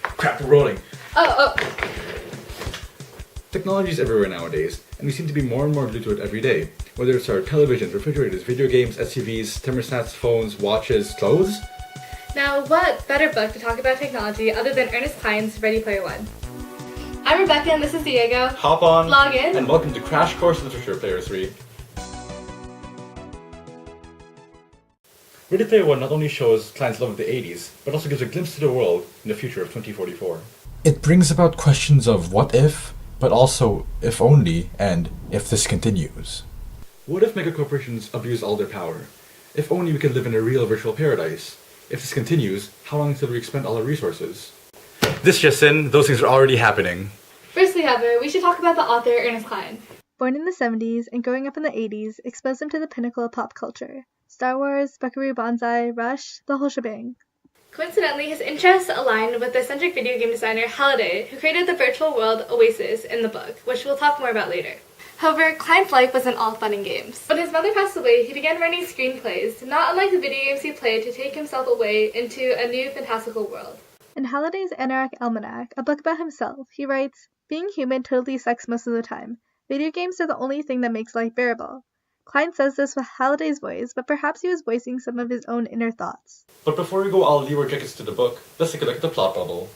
Crap, we're rolling. Oh. Technology is everywhere nowadays, and we seem to be more and more glued to it every day. Whether it's our televisions, refrigerators, video games, SUVs, thermostats, phones, watches, clothes. Now, what better book to talk about technology other than Ernest Cline's Ready Player One? I'm Rebecca and this is Diego. Hop on, Log in, and welcome to Crash Course Literature Player 3. Ready Player One not only shows Cline's love of the 80s, but also gives a glimpse to the world in the future of 2044. It brings about questions of what if, but also if only, and if this continues. What if megacorporations abuse all their power? If only we could live in a real virtual paradise. If this continues, how long until we expend all our resources? This just in, those things are already happening. Firstly, however, we should talk about the author Ernest Cline. Born in the 70s and growing up in the 80s exposed him to the pinnacle of pop culture. Star Wars, Buckaroo Banzai, Rush, the whole shebang. Coincidentally, his interests aligned with the eccentric video game designer Halliday, who created the virtual world Oasis in the book, which we'll talk more about later. However, Cline's life wasn't all fun and games. When his mother passed away, he began writing screenplays, not unlike the video games he played to take himself away into a new fantastical world. In Halliday's Anorak Almanac, a book about himself, he writes, "Being human totally sucks most of the time. Video games are the only thing that makes life bearable." Cline says this with Halliday's voice, but perhaps he was voicing some of his own inner thoughts. But before we go all leeward tickets to the book, let's take a look at the plot bubble.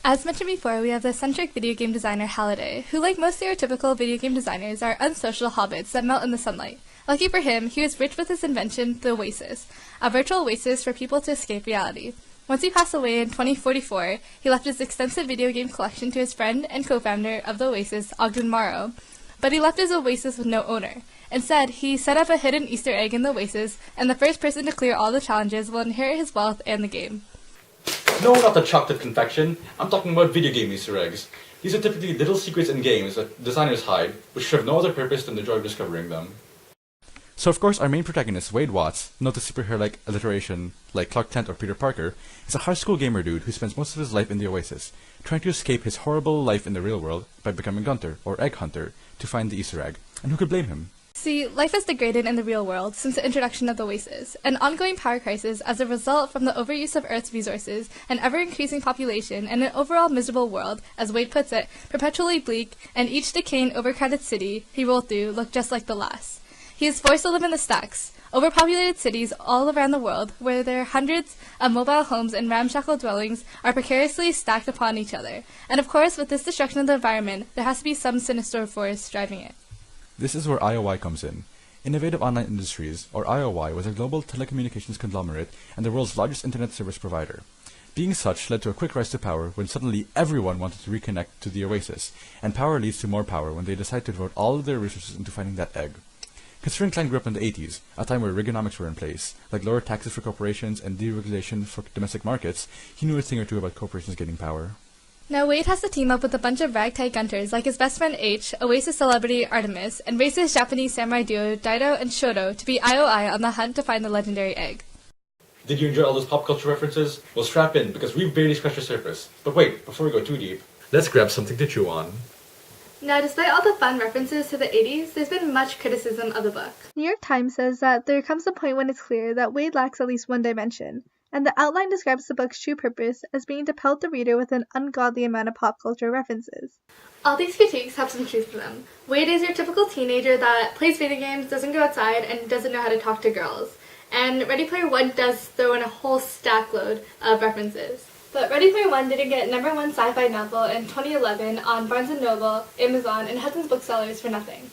As mentioned before, we have the eccentric video game designer Halliday, who, like most stereotypical video game designers, are unsocial hobbits that melt in the sunlight. Lucky for him, he was rich with his invention, the Oasis, a virtual oasis for people to escape reality. Once he passed away in 2044, he left his extensive video game collection to his friend and co-founder of the Oasis, Ogden Morrow. But he left his Oasis with no owner. Instead, he set up a hidden Easter egg in the Oasis, and the first person to clear all the challenges will inherit his wealth and the game. No, not the chocolate confection. I'm talking about video game Easter eggs. These are typically little secrets in games that designers hide, which serve no other purpose than the joy of discovering them. So of course our main protagonist, Wade Watts, not the superhero-like alliteration like Clark Kent or Peter Parker, is a high school gamer dude who spends most of his life in the Oasis, trying to escape his horrible life in the real world by becoming Gunter, or Egg Hunter, to find the Easter egg. And who could blame him? See, life has degraded in the real world since the introduction of the Oasis, an ongoing power crisis as a result from the overuse of Earth's resources, an ever-increasing population, and an overall miserable world, as Wade puts it, perpetually bleak, and each decaying, overcrowded city he rolled through looked just like the last. He is forced to live in the stacks, overpopulated cities all around the world, where their hundreds of mobile homes and ramshackle dwellings are precariously stacked upon each other. And of course, with this destruction of the environment, there has to be some sinister force driving it. This is where IOI comes in. Innovative Online Industries, or IOI, was a global telecommunications conglomerate and the world's largest internet service provider. Being such led to a quick rise to power when suddenly everyone wanted to reconnect to the Oasis, and power leads to more power when they decide to devote all of their resources into finding that egg. Considering Cline grew up in the 80s, a time where Reaganomics were in place, like lower taxes for corporations and deregulation for domestic markets, he knew a thing or two about corporations getting power. Now Wade has to team up with a bunch of ragtag gunters like his best friend H, Oasis celebrity Artemis, and racist Japanese samurai duo Daido and Shoto to be IOI on the hunt to find the legendary egg. Did you enjoy all those pop culture references? Well, strap in, because we've barely scratched the surface. But wait, before we go too deep, let's grab something to chew on. Now, despite all the fun references to the 80s, there's been much criticism of the book. New York Times says that there comes a point when it's clear that Wade lacks at least one dimension, and the outline describes the book's true purpose as being to pelt the reader with an ungodly amount of pop culture references. All these critiques have some truth to them. Wade is your typical teenager that plays video games, doesn't go outside, and doesn't know how to talk to girls. And Ready Player One does throw in a whole stack load of references. But Ready Player One didn't get #1 sci-fi novel in 2011 on Barnes & Noble, Amazon, and Hudson's Booksellers for nothing.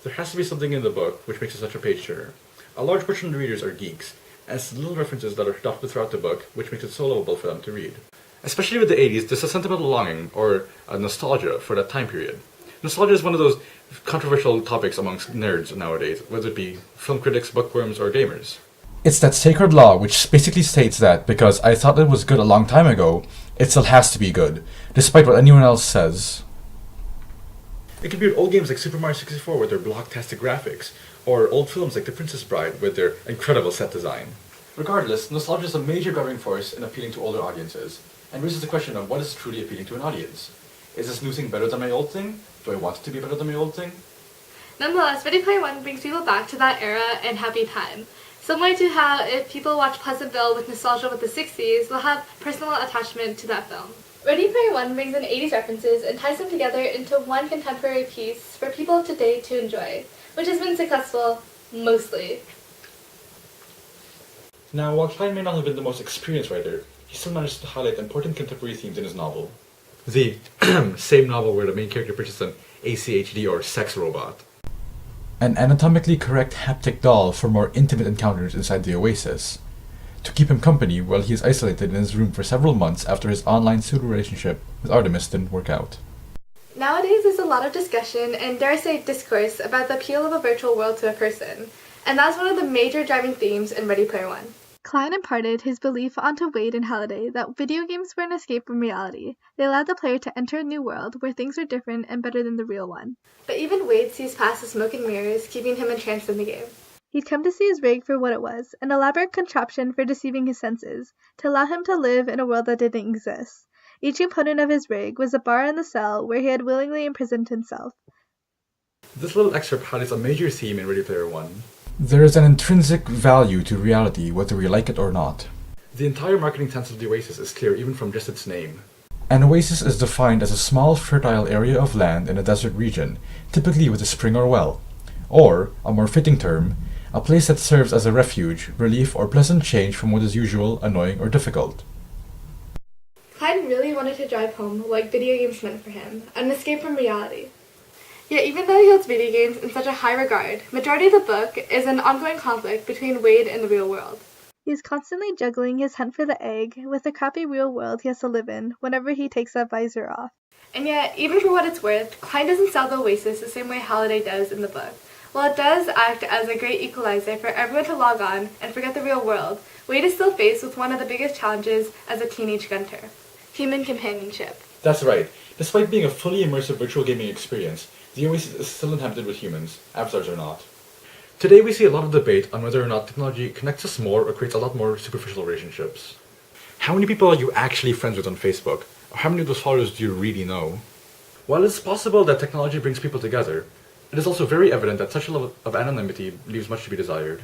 There has to be something in the book which makes it such a page-turner. A large portion of the readers are geeks, and it's the little references that are dotted throughout the book which makes it so lovable for them to read. Especially with the 80s, there's a sentimental longing, or a nostalgia, for that time period. Nostalgia is one of those controversial topics amongst nerds nowadays, whether it be film critics, bookworms, or gamers. It's that sacred law which basically states that because I thought it was good a long time ago, it still has to be good, despite what anyone else says. It could be with old games like Super Mario 64 with their blocktastic graphics, or old films like The Princess Bride with their incredible set design. Regardless, nostalgia is a major driving force in appealing to older audiences, and raises the question of what is truly appealing to an audience. Is this new thing better than my old thing? Do I want it to be better than my old thing? Nonetheless, Ready Player One brings people back to that era and happy time. Similar to how if people watch Pleasantville with nostalgia with the 60s, they'll have personal attachment to that film. Ready Player One brings in 80s references and ties them together into one contemporary piece for people today to enjoy, which has been successful, mostly. Now, while Klein may not have been the most experienced writer, he still managed to highlight important contemporary themes in his novel. The same novel where the main character purchased an ACHD or sex robot. An anatomically correct haptic doll for more intimate encounters inside the Oasis, to keep him company while he is isolated in his room for several months after his online pseudo-relationship with Artemis didn't work out. Nowadays, there's a lot of discussion and, dare I say, discourse about the appeal of a virtual world to a person, and that's one of the major driving themes in Ready Player One. Klein imparted his belief onto Wade and Halliday that video games were an escape from reality. They allowed the player to enter a new world where things were different and better than the real one. But even Wade sees past the smoke and mirrors, keeping him entranced in the game. He'd come to see his rig for what it was, an elaborate contraption for deceiving his senses, to allow him to live in a world that didn't exist. Each component of his rig was a bar in the cell where he had willingly imprisoned himself. This little excerpt highlights a major theme in Ready Player One. There is an intrinsic value to reality whether we like it or not. The entire marketing sense of the Oasis is clear even from just its name. An oasis is defined as a small fertile area of land in a desert region, typically with a spring or well. Or, a more fitting term, a place that serves as a refuge, relief, or pleasant change from what is usual, annoying, or difficult. Klein really wanted to drive home what video games meant for him, an escape from reality. Yet even though he holds video games in such a high regard, majority of the book is an ongoing conflict between Wade and the real world. He's constantly juggling his hunt for the egg with the crappy real world he has to live in whenever he takes that visor off. And yet, even for what it's worth, Klein doesn't sell the Oasis the same way Halliday does in the book. While it does act as a great equalizer for everyone to log on and forget the real world, Wade is still faced with one of the biggest challenges as a teenage gunter: human companionship. That's right. Despite being a fully immersive virtual gaming experience, the Oasis is still inhabited with humans, avatars are not. Today we see a lot of debate on whether or not technology connects us more or creates a lot more superficial relationships. How many people are you actually friends with on Facebook? Or how many of those followers do you really know? While it's possible that technology brings people together, it is also very evident that such a level of anonymity leaves much to be desired.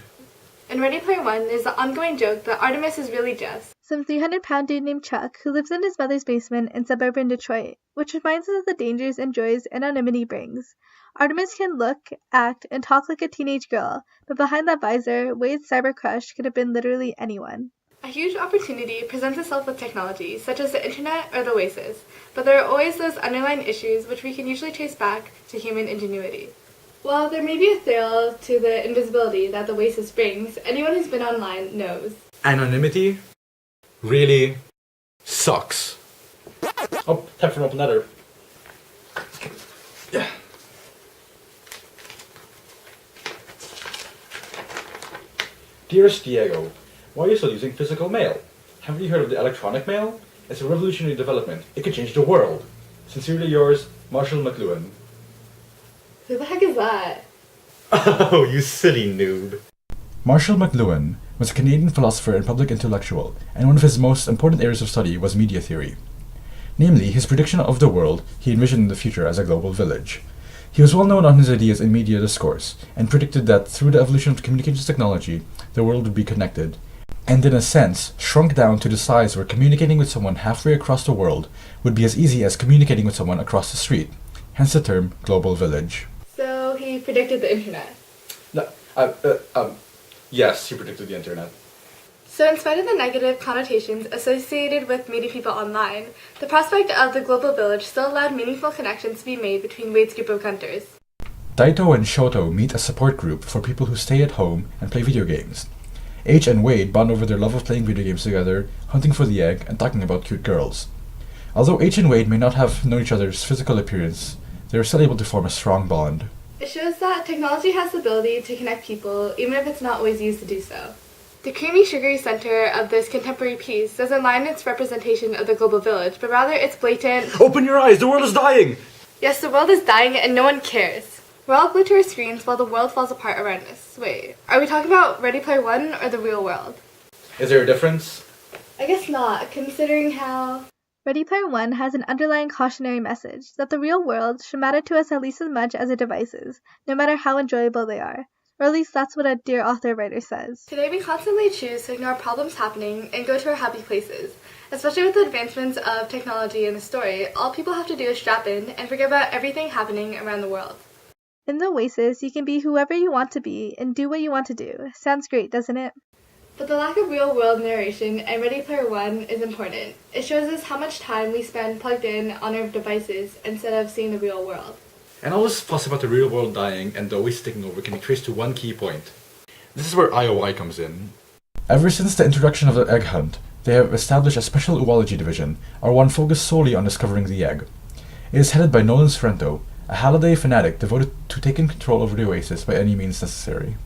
In Ready Player One, there's the ongoing joke that Artemis is really Jess. Some 300-pound dude named Chuck who lives in his mother's basement in suburban Detroit, which reminds us of the dangers and joys anonymity brings. Artemis can look, act, and talk like a teenage girl, but behind that visor, Wade's cyber crush could have been literally anyone. A huge opportunity presents itself with technology, such as the internet or the Oasis, but there are always those underlying issues which we can usually trace back to human ingenuity. While there may be a thrill to the invisibility that the Oasis brings, anyone who's been online knows. Anonymity really sucks. Oh, time for an open letter. Yeah. Dearest Diego, why are you still using physical mail? Haven't you heard of the electronic mail? It's a revolutionary development. It could change the world. Sincerely yours, Marshall McLuhan. Who the heck is that? Oh, you silly noob. Marshall McLuhan was a Canadian philosopher and public intellectual, and one of his most important areas of study was media theory. Namely, his prediction of the world he envisioned in the future as a global village. He was well known on his ideas in media discourse, and predicted that through the evolution of communications technology, the world would be connected, and in a sense, shrunk down to the size where communicating with someone halfway across the world would be as easy as communicating with someone across the street, hence the term global village. So he predicted the internet. Yes, he predicted the internet. So in spite of the negative connotations associated with meeting people online, the prospect of the global village still allowed meaningful connections to be made between Wade's group of hunters. Daito and Shoto meet a support group for people who stay at home and play video games. H and Wade bond over their love of playing video games together, hunting for the egg, and talking about cute girls. Although H and Wade may not have known each other's physical appearance, they are still able to form a strong bond. It shows that technology has the ability to connect people, even if it's not always used to do so. The creamy, sugary center of this contemporary piece doesn't lie in its representation of the global village, but rather its blatant, Open your eyes! The world is dying! yes, the world is dying and no one cares. We're all glued to our screens while the world falls apart around us. Wait, are we talking about Ready Player One or the real world? Is there a difference? I guess not, considering how... Ready Player One has an underlying cautionary message that the real world should matter to us at least as much as our devices, no matter how enjoyable they are. Or at least that's what a dear author writer says. Today we constantly choose to ignore problems happening and go to our happy places. Especially with the advancements of technology in the story, all people have to do is strap in and forget about everything happening around the world. In the Oasis, you can be whoever you want to be and do what you want to do. Sounds great, doesn't it? But the lack of real-world narration in Ready Player One is important. It shows us how much time we spend plugged in on our devices instead of seeing the real world. And all this fuss about the real world dying and the Oasis taking over can be traced to one key point. This is where IOI comes in. Ever since the introduction of the egg hunt, they have established a special oology division, or one focused solely on discovering the egg. It is headed by Nolan Sorrento, a Halliday fanatic devoted to taking control over the Oasis by any means necessary.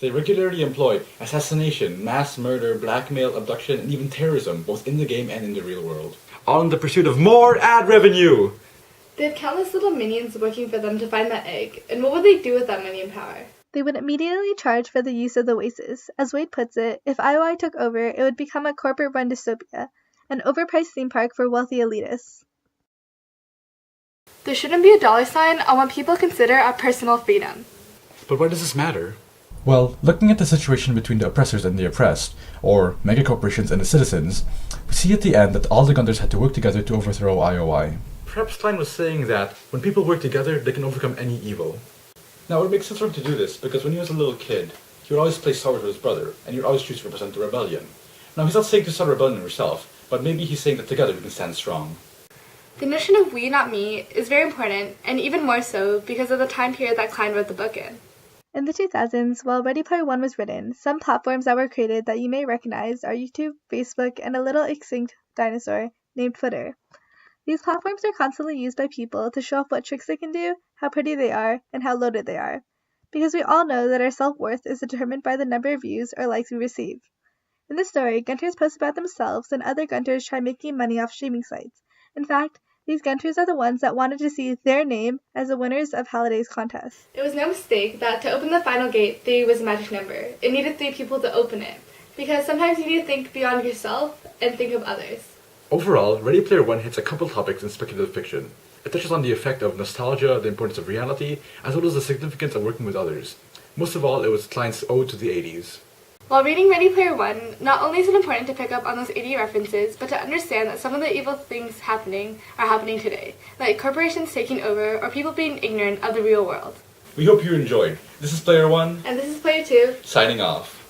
They regularly employ assassination, mass murder, blackmail, abduction, and even terrorism, both in the game and in the real world. All in the pursuit of more ad revenue! They have countless little minions working for them to find that egg, and what would they do with that money and power? They would immediately charge for the use of the Oasis. As Wade puts it, if IOI took over, it would become a corporate-run dystopia, an overpriced theme park for wealthy elitists. There shouldn't be a dollar sign on what people consider our personal freedom. But why does this matter? Well, looking at the situation between the oppressors and the oppressed, or megacorporations and the citizens, we see at the end that all the Gunters had to work together to overthrow IOI. Perhaps Klein was saying that when people work together, they can overcome any evil. Now, it makes sense for him to do this, because when he was a little kid, he would always play Star Wars with his brother, and he would always choose to represent the rebellion. Now, he's not saying to start a rebellion himself, but maybe he's saying that together we can stand strong. The notion of we, not me, is very important, and even more so because of the time period that Klein wrote the book in. In the 2000s, while Ready Player One was written, some platforms that were created that you may recognize are YouTube, Facebook, and a little extinct dinosaur named Twitter. These platforms are constantly used by people to show off what tricks they can do, how pretty they are, and how loaded they are. Because we all know that our self-worth is determined by the number of views or likes we receive. In the story, Gunters post about themselves and other Gunters try making money off streaming sites. In fact, these Gunters are the ones that wanted to see their name as the winners of Halliday's contest. It was no mistake that to open the final gate, 3 was a magic number. It needed 3 people to open it, because sometimes you need to think beyond yourself and think of others. Overall, Ready Player One hits a couple topics in speculative fiction. It touches on the effect of nostalgia, the importance of reality, as well as the significance of working with others. Most of all, it was Klein's ode to the 80s. While reading Ready Player One, not only is it important to pick up on those 80 references, but to understand that some of the evil things happening are happening today, like corporations taking over or people being ignorant of the real world. We hope you enjoyed. This is Player One, And this is Player 2. signing off.